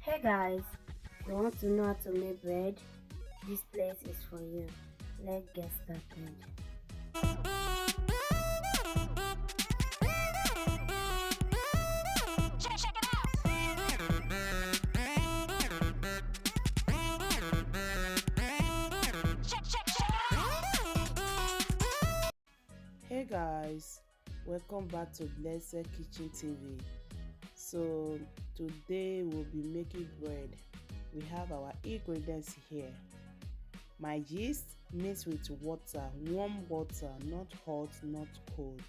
Hey guys, if you want to know how to make bread, this place is for you. Let's get started. Hey guys, welcome back to Blessed Kitchen TV. So today we'll be making bread. We have our ingredients here. My yeast mixed with water, warm water, not hot, not cold.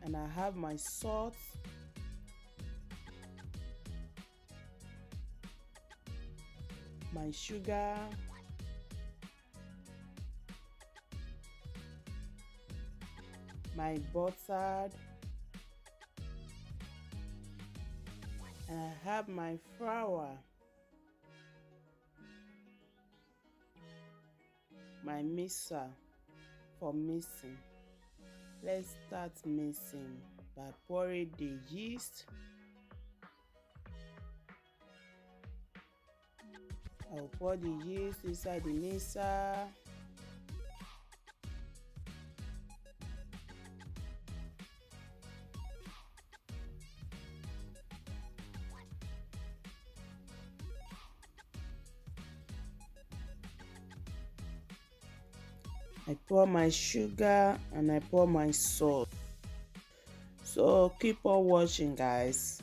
And I have my salt, my sugar, my butter, and I have my flour, my mixer for mixing. Let's start mixing by pouring the yeast. I'll pour the yeast inside the mixer. I pour my sugar and I pour my salt. So keep on watching, guys.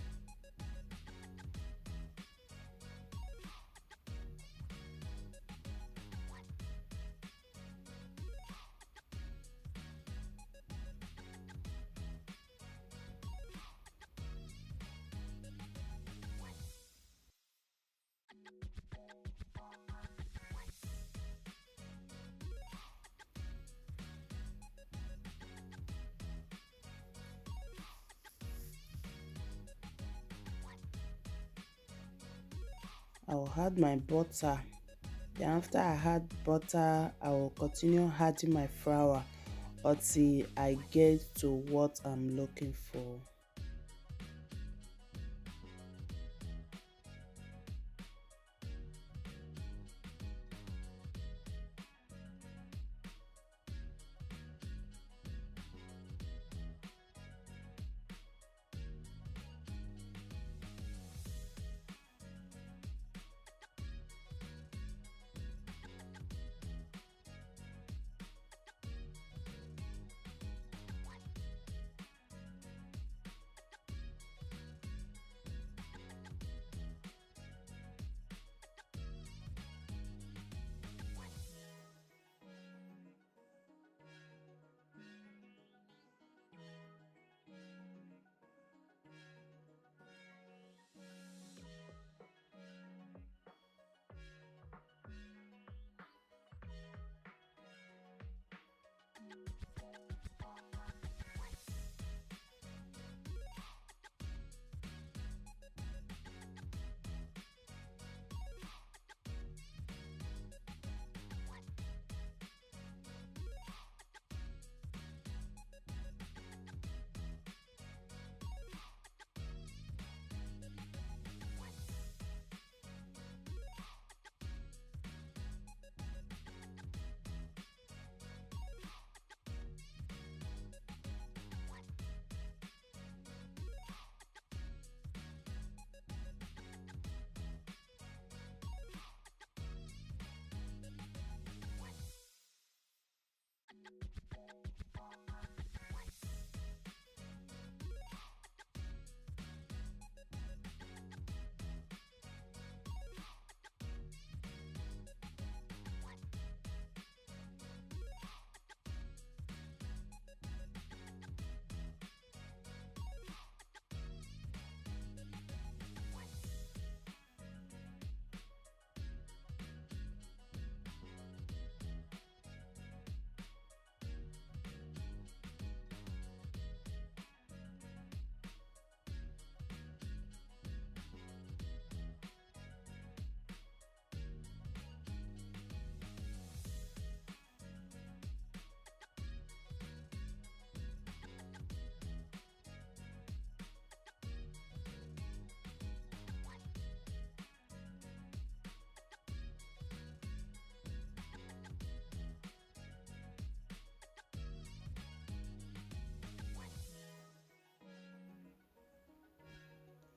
I will add my butter. Then after I add butter, I will continue adding my flour until I get to what I'm looking for.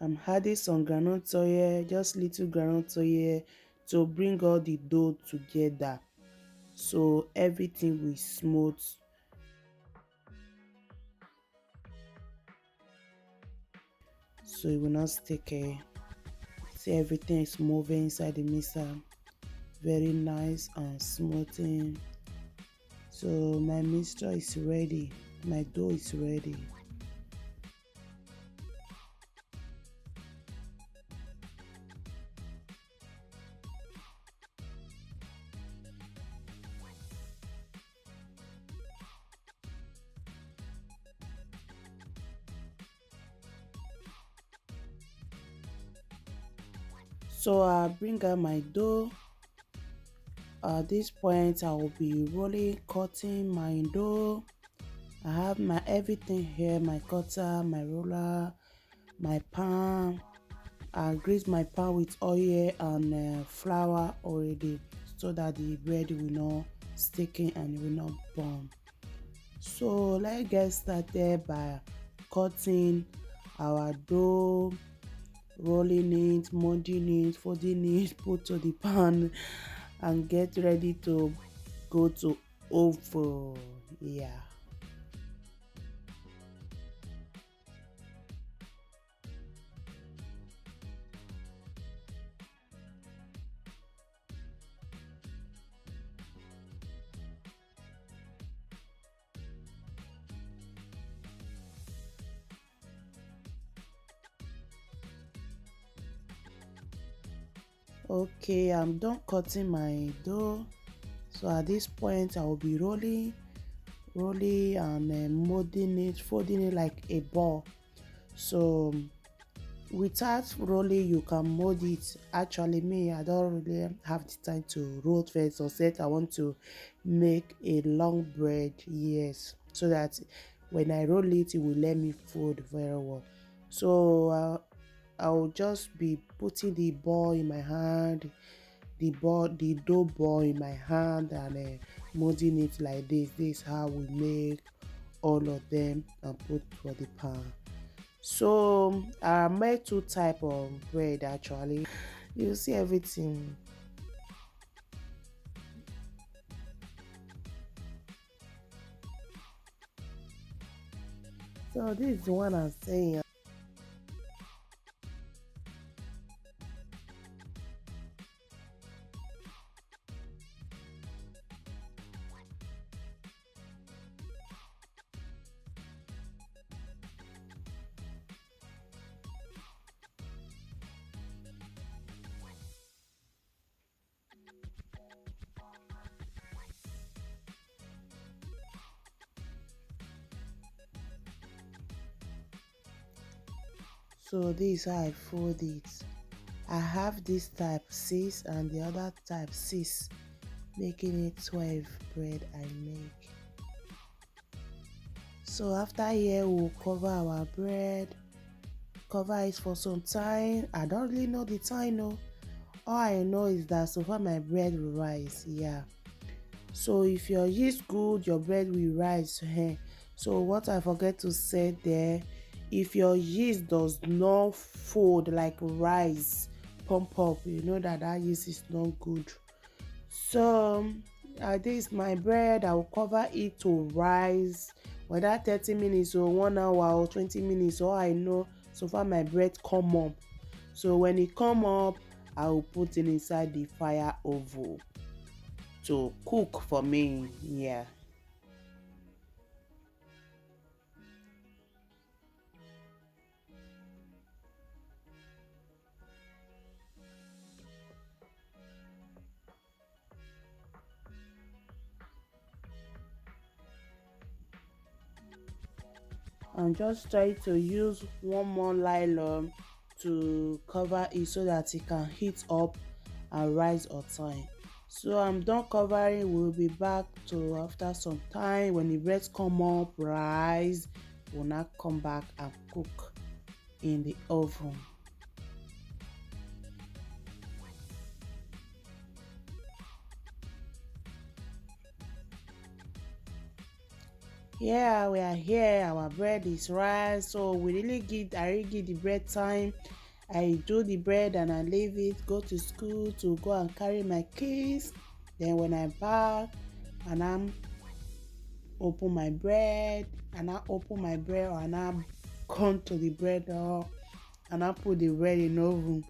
I'm adding some groundnut oil, just little groundnut oil, to bring all the dough together so everything will smooth, so it will not stick. See, everything is moving inside the mixer, very nice and smoothing. So my mixture is ready, my dough is ready. So I bring out my dough. At this point, I will be rolling, cutting my dough. I have my everything here, my cutter, my roller, my pan. I grease my pan with oil and flour already, so that the bread will not stick and it will not burn. So let's get started by cutting our dough, rolling it, molding it, folding it, put to the pan, and get ready to go to oven. Yeah. Okay, I'm done cutting my dough. So at this point, I will be rolling and molding it, folding it like a ball. So without rolling, you can mold it. Actually, me, I don't really have the time to roll first, or set I want to make a long bread. Yes, so that when I roll it, it will let me fold very well. So I'll just be putting the ball in my hand, the dough ball in my hand, and molding it like this. This is how we make all of them and put for the pan. So I made two type of bread actually. You see everything. So this is the one I'm saying. So this is how I fold it. I have this type 6 and the other type 6, making it 12 bread I make. So after here, we'll cover our bread, cover it for some time. I don't really know the time, no. All I know is that so far my bread will rise. Yeah. So if your yeast good, your bread will rise. So what I forget to say there, if your yeast does not fold like rise, pump up, you know that that yeast is not good. So this is my bread. I will cover it to rise, whether 30 minutes or 1 hour or 20 minutes. All I know, so far my bread come up. So when it come up, I will put it inside the fire oven to cook for me. Yeah. And just try to use one more nylon to cover it so that it can heat up and rise on time. So I'm done covering. We'll be back to after some time. When the bread come up, rise, we'll now come back and cook in the oven. Yeah, we are here. Our bread is rice, so I really give the bread time I do the bread and I leave it, go to school to go and carry my keys. Then when I back and I'm open my bread and I open my bread and I come to the bread door and I put the bread in oven.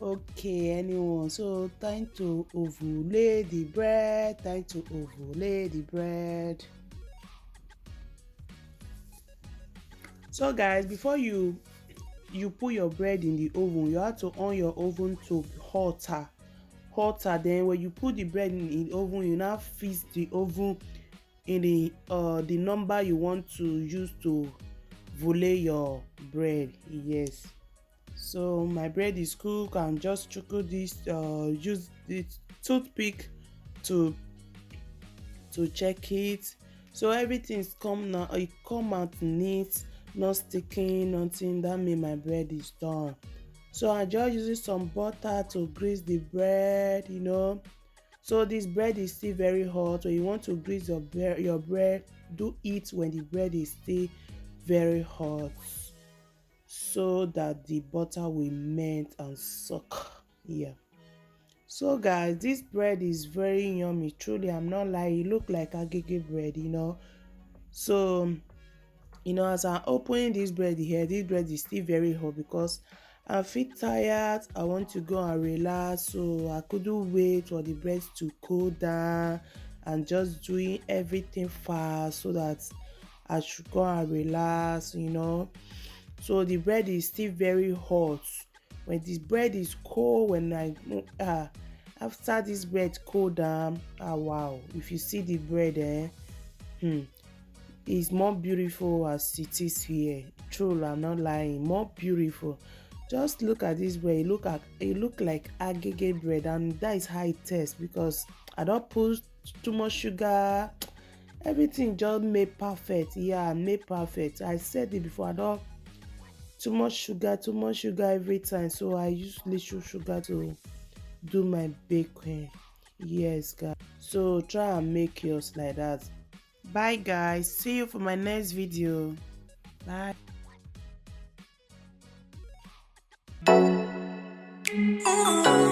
Okay, anyone. So time to overlay the bread. Time to overlay the bread. So guys, before you put your bread in the oven, you have to on your oven to hotter. Then when you put the bread in the oven, you now fix the oven in the number you want to use to volley your bread. Yes. So my bread is cooked. I'm just choco this use the toothpick to check it. So everything's come now, it come out neat, not sticking, nothing. That means my bread is done. So I just using some butter to grease the bread, So this bread is still very hot. So you want to grease your bread, do it when the bread is still very hot, so that the butter will melt and suck. Yeah. So guys, this bread is very yummy. Truly, I'm not lying. It look like agege bread. So, as I'm opening this bread here, this bread is still very hot because I feel tired. I want to go and relax. So I couldn't wait for the bread to cool down and just doing everything fast so that I should go and relax. So the bread is still very hot. When this bread is cold, after this bread cool down, wow, if you see the bread, it's more beautiful as it is here. True, I'm not lying, more beautiful. Just look at this bread. It look like agege bread, and that is how it tastes because I don't put too much sugar. Everything just made perfect. Yeah, made perfect. I said it before. I don't too much sugar every time. So I use little sugar to do my baking. Yes, guys. So try and make yours like that. Bye, guys. See you for my next video. Bye. Oh.